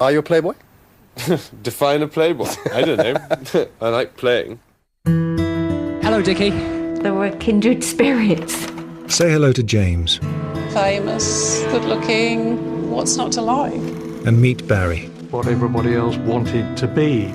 Are you a playboy? Define a playboy. I don't know. I like playing. Hello, Dickie. There were kindred spirits. Say hello to James. Famous, good-looking, what's not to like? And meet Barry. What everybody else wanted to be.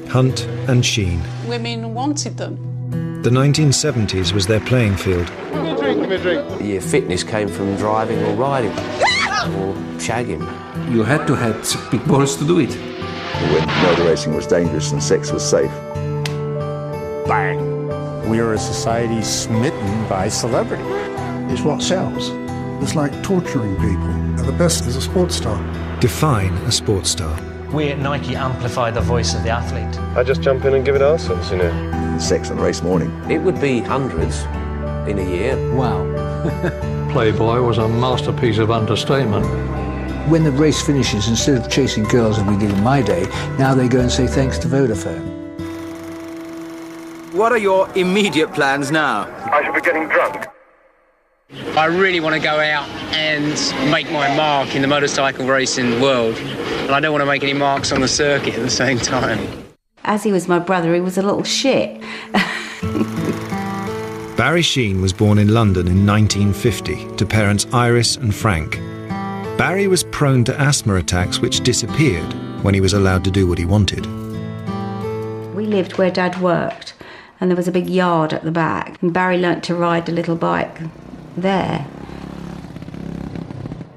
Hunt and Sheene. Women wanted them. The 1970s was their playing field. Give me a drink. Your fitness came from driving or riding or shagging. You had to have big balls to do it. When motor racing was dangerous and sex was safe. Bang! We are a society smitten by celebrity. It's what sells. It's like torturing people. And the best is a sports star. Define a sports star. We at Nike amplify the voice of the athlete. I just jump in and give it arseholes, you know. Sex on race morning. It would be hundreds in a year. Wow. Playboy was a masterpiece of understatement. When the race finishes, instead of chasing girls as we did in my day, now they go and say thanks to Vodafone. What are your immediate plans now? I shall be getting drunk. I really want to go out and make my mark in the motorcycle racing world. And I don't want to make any marks on the circuit at the same time. As he was my brother, he was a little shit. Barry Sheene was born in London in 1950 to parents Iris and Frank. Barry was prone to asthma attacks which disappeared when he was allowed to do what he wanted. We lived where Dad worked, and there was a big yard at the back, and Barry learnt to ride a little bike there.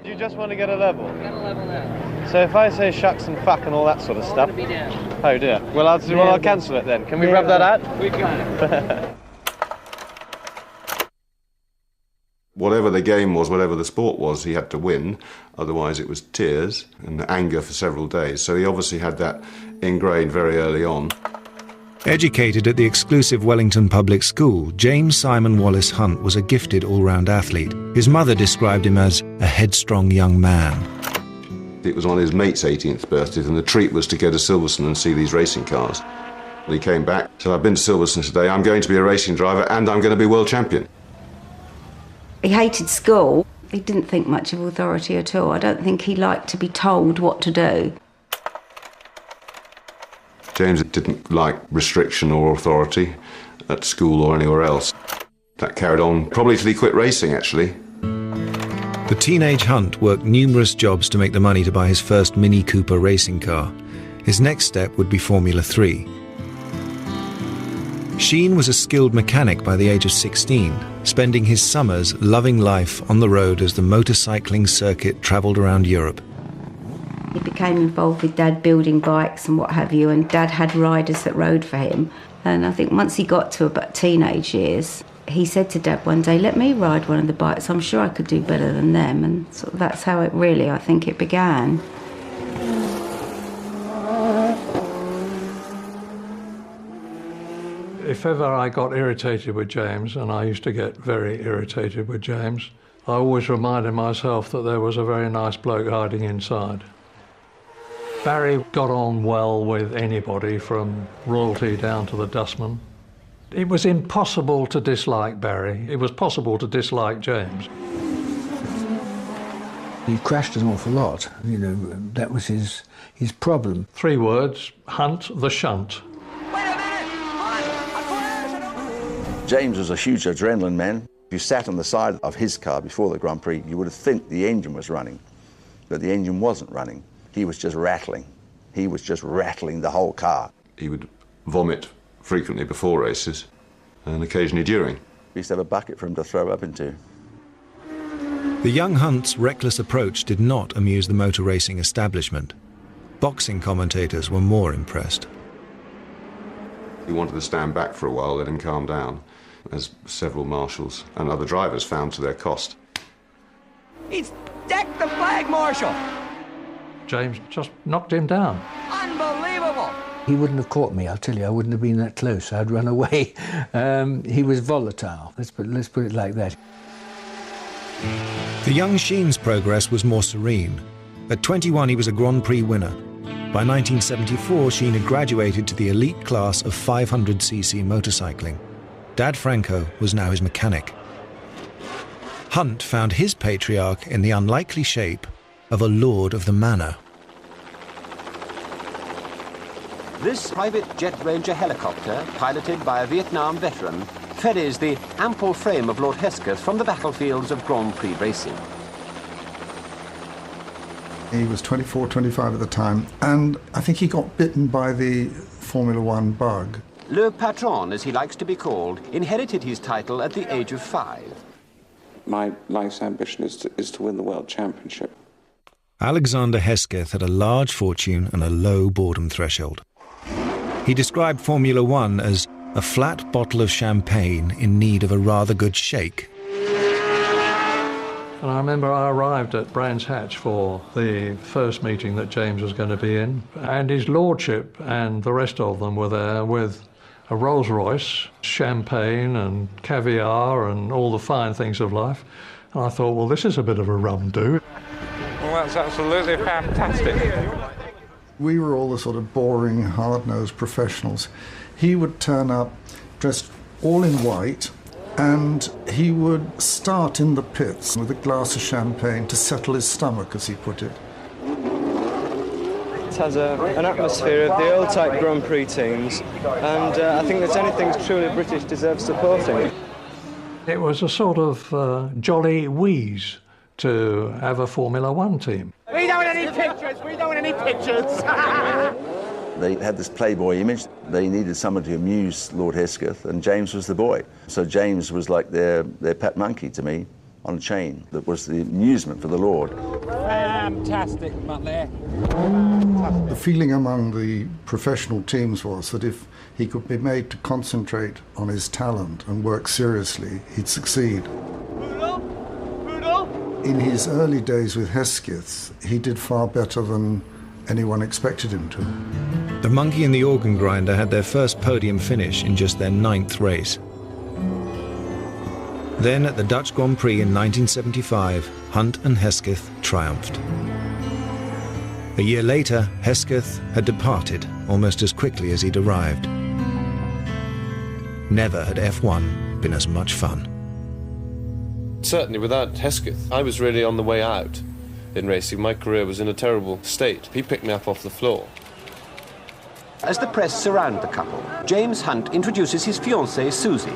Do you just want to get a level? Get a level now. So if I say shucks and fuck and all that sort of stuff... Oh dear. Well, I'll cancel it then. Can we rub that out? We've got it. Whatever the game was, whatever the sport was, he had to win. Otherwise it was tears and anger for several days. So he obviously had that ingrained very early on. Educated at the exclusive Wellington Public School, James Simon Wallace Hunt was a gifted all-round athlete. His mother described him as a headstrong young man. It was on his mate's 18th birthday, and the treat was to go to Silverstone and see these racing cars. And he came back, so I've been to Silverstone today, I'm going to be a racing driver and I'm going to be world champion. He hated school. He didn't think much of authority at all. I don't think he liked to be told what to do. James didn't like restriction or authority at school or anywhere else. That carried on probably till he quit racing, actually. The teenage Hunt worked numerous jobs to make the money to buy his first Mini Cooper racing car. His next step would be Formula 3. Sheene was a skilled mechanic by the age of 16, spending his summers loving life on the road as the motorcycling circuit travelled around Europe. He became involved with Dad building bikes and what have you, and Dad had riders that rode for him. And I think once he got to about teenage years, he said to Dad one day, let me ride one of the bikes, I'm sure I could do better than them. And so that's how it really, I think, it began. If ever I got irritated with James, and I used to get very irritated with James, I always reminded myself that there was a very nice bloke hiding inside. Barry got on well with anybody, from royalty down to the dustman. It was impossible to dislike Barry. It was possible to dislike James. He crashed an awful lot. You know, that was his problem. 3 words: Hunt the shunt. James was a huge adrenaline man. If you sat on the side of his car before the Grand Prix, you would have think the engine was running, but the engine wasn't running. He was just rattling. He was just rattling the whole car. He would vomit frequently before races and occasionally during. We used to have a bucket for him to throw up into. The young Hunt's reckless approach did not amuse the motor racing establishment. Boxing commentators were more impressed. He wanted to stand back for a while, let him calm down, as several marshals and other drivers found to their cost. He's decked the flag marshal! James just knocked him down. Unbelievable! He wouldn't have caught me, I'll tell you. I wouldn't have been that close. I'd run away. He was volatile. Let's put it like that. The young Sheene's progress was more serene. At 21, he was a Grand Prix winner. By 1974, Sheene had graduated to the elite class of 500cc motorcycling. Dad Franco was now his mechanic. Hunt found his patriarch in the unlikely shape of a lord of the manor. This private jet Ranger helicopter, piloted by a Vietnam veteran, ferries the ample frame of Lord Hesketh from the battlefields of Grand Prix racing. He was 24, 25 at the time, and I think he got bitten by the Formula One bug. Le Patron, as he likes to be called, inherited his title at the age of 5. My life's ambition is to win the World Championship. Alexander Hesketh had a large fortune and a low boredom threshold. He described Formula One as a flat bottle of champagne in need of a rather good shake. And I remember I arrived at Brands Hatch for the first meeting that James was going to be in, and his lordship and the rest of them were there with a Rolls Royce, champagne and caviar and all the fine things of life. And I thought, well, this is a bit of a rum do. Well, that's absolutely fantastic. We were all the sort of boring, hard-nosed professionals. He would turn up dressed all in white, and he would start in the pits with a glass of champagne to settle his stomach, as he put it. It has an atmosphere of the old-type Grand Prix teams, and I think that anything truly British deserves supporting. It was a sort of jolly wheeze to have a Formula One team. We don't want any pictures! We don't want any pictures! They had this playboy image. They needed someone to amuse Lord Hesketh, and James was the boy. So James was like their pet monkey to me, on a chain. That was the amusement for the Lord. Fantastic, Muttley. The feeling among the professional teams was that if he could be made to concentrate on his talent and work seriously, he'd succeed. In his early days with Hesketh, he did far better than anyone expected him to. The monkey and the organ grinder had their first podium finish in just their 9th race. Then at the Dutch Grand Prix in 1975, Hunt and Hesketh triumphed. A year later, Hesketh had departed almost as quickly as he'd arrived. Never had F1 been as much fun. Certainly without Hesketh, I was really on the way out in racing. My career was in a terrible state. He picked me up off the floor. As the press surround the couple, James Hunt introduces his fiancée, Susie.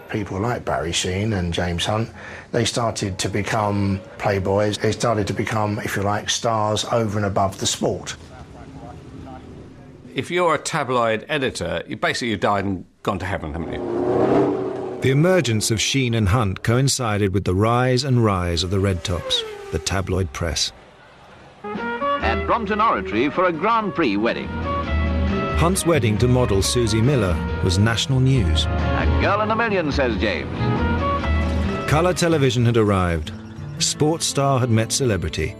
People like Barry Sheene and James Hunt, they started to become playboys. They started to become, if you like, stars over and above the sport. If you're a tabloid editor, you've died and gone to heaven, haven't you? The emergence of Sheene and Hunt coincided with the rise and rise of the Red Tops, the tabloid press. At Brompton Oratory for a Grand Prix wedding. Hunt's wedding to model Susie Miller was national news. A girl in a million, says James. Colour television had arrived. Sports star had met celebrity.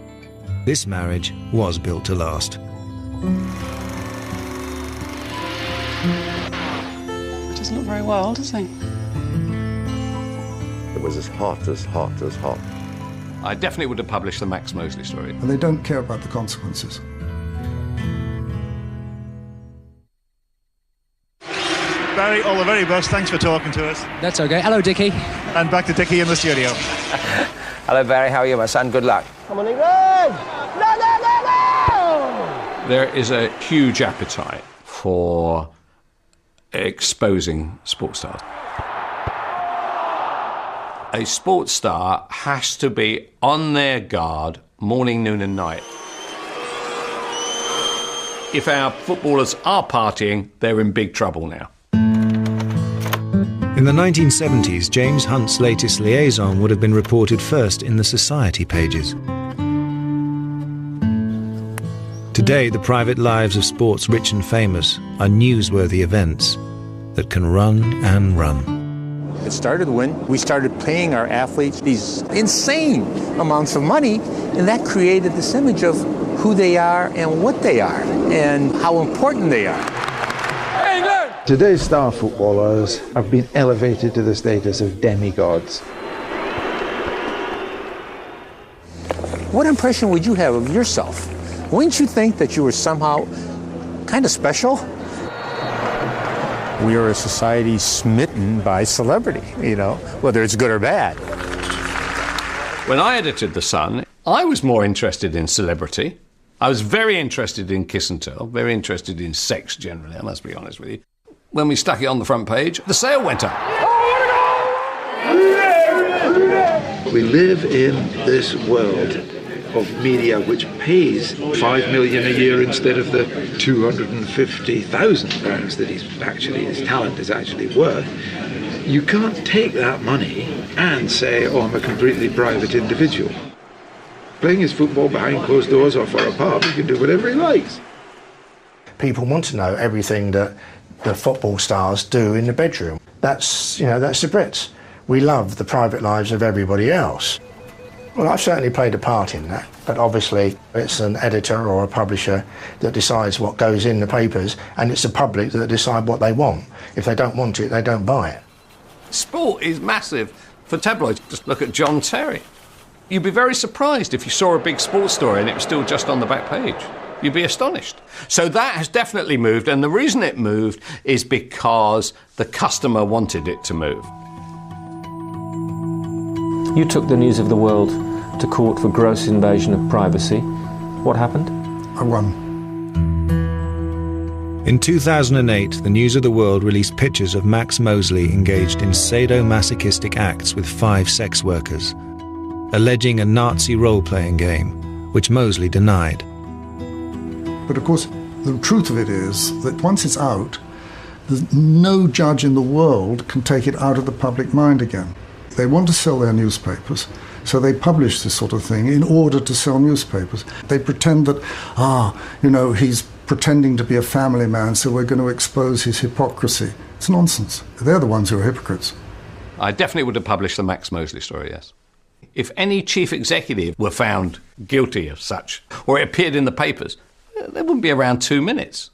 This marriage was built to last. He doesn't look very well, does he? It was as hot as hot as hot. I definitely would have published the Max Mosley story. And they don't care about the consequences. Barry, all the very best. Thanks for talking to us. That's okay. Hello, Dickie. And back to Dickie in the studio. Hello, Barry. How are you, my son? Good luck. Come on, England! No, no, no, no! There is a huge appetite for exposing sports stars. A sports star has to be on their guard morning, noon and night. If our footballers are partying, they're in big trouble now. In the 1970s, James Hunt's latest liaison would have been reported first in the society pages. Today, the private lives of sports rich and famous are newsworthy events that can run and run. It started when we started paying our athletes these insane amounts of money, and that created this image of who they are and what they are and how important they are. Today's star footballers have been elevated to the status of demigods. What impression would you have of yourself? Wouldn't you think that you were somehow kind of special? We are a society smitten by celebrity, whether it's good or bad. When I edited The Sun, I was more interested in celebrity. I was very interested in kiss and tell, very interested in sex generally, I must be honest with you. When we stuck it on the front page, the sale went up. We live in this world of media which pays £5 million a year instead of the £250,000 that his talent is actually worth. You can't take that money and say, oh, I'm a completely private individual. Playing his football behind closed doors or for a pub, he can do whatever he likes. People want to know everything that the football stars do in the bedroom. That's the Brits. We love the private lives of everybody else. Well, I've certainly played a part in that, but obviously it's an editor or a publisher that decides what goes in the papers, and it's the public that decide what they want. If they don't want it, they don't buy it. Sport is massive for tabloids. Just look at John Terry. You'd be very surprised if you saw a big sports story and it was still just on the back page. You'd be astonished. So that has definitely moved, and the reason it moved is because the customer wanted it to move. You took the News of the World to court for gross invasion of privacy. What happened? I won. In 2008, the News of the World released pictures of Max Mosley engaged in sadomasochistic acts with 5 sex workers, alleging a Nazi role-playing game, which Mosley denied. But of course, the truth of it is that once it's out, no judge in the world can take it out of the public mind again. They want to sell their newspapers, so they publish this sort of thing in order to sell newspapers. They pretend that, he's pretending to be a family man, so we're going to expose his hypocrisy. It's nonsense. They're the ones who are hypocrites. I definitely would have published the Max Mosley story, yes. If any chief executive were found guilty of such, or it appeared in the papers, they wouldn't be around 2 minutes.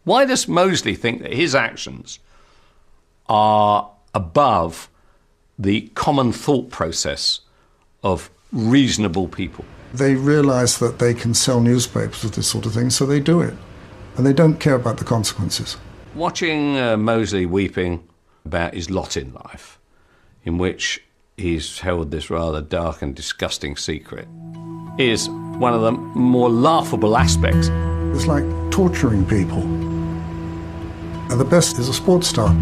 Why does Mosley think that his actions are above the common thought process of reasonable people? They realise that they can sell newspapers with this sort of thing, so they do it. And they don't care about the consequences. Watching Mosley weeping about his lot in life, in which he's held this rather dark and disgusting secret, is one of the more laughable aspects. It's like torturing people. And the best is a sports star.